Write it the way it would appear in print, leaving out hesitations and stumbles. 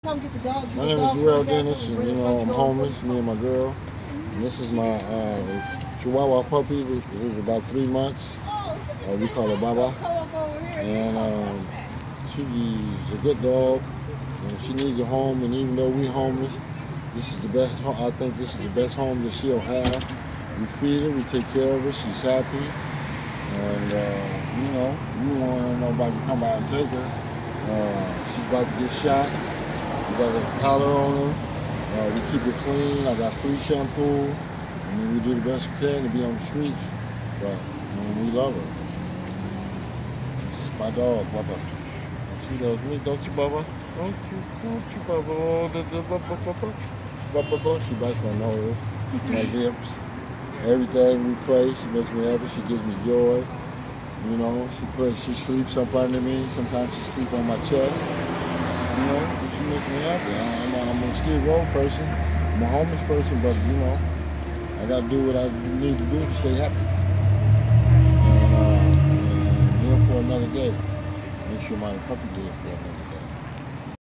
Come get the dog. My name is Jarrell Dennis, and I'm homeless, me and my girl. And this is my Chihuahua puppy, who's about 3 months. We call her Baba. And she's a good dog, and she needs a home, and even though we're homeless, this is the best, I think this is the best home that she'll have. We feed her, we take care of her, she's happy. And, we want nobody to come by and take her. She's about to get shot. We got a collar on her. We keep it clean. I got free shampoo. And we do the best we can to be on the streets. But we love her. It's my dog, Bubba. She loves me, don't you, Bubba? Don't you, Bubba? Oh, Bubba. She bites my nose, my lips. Everything we play, she makes me happy. She gives me joy. She sleeps up under me. Sometimes she sleeps on my chest. She makes me happy. I'm a Skid Row person. I'm a homeless person, but I got to do what I need to do to stay happy. And live for another day. Make sure my puppy lives for another day.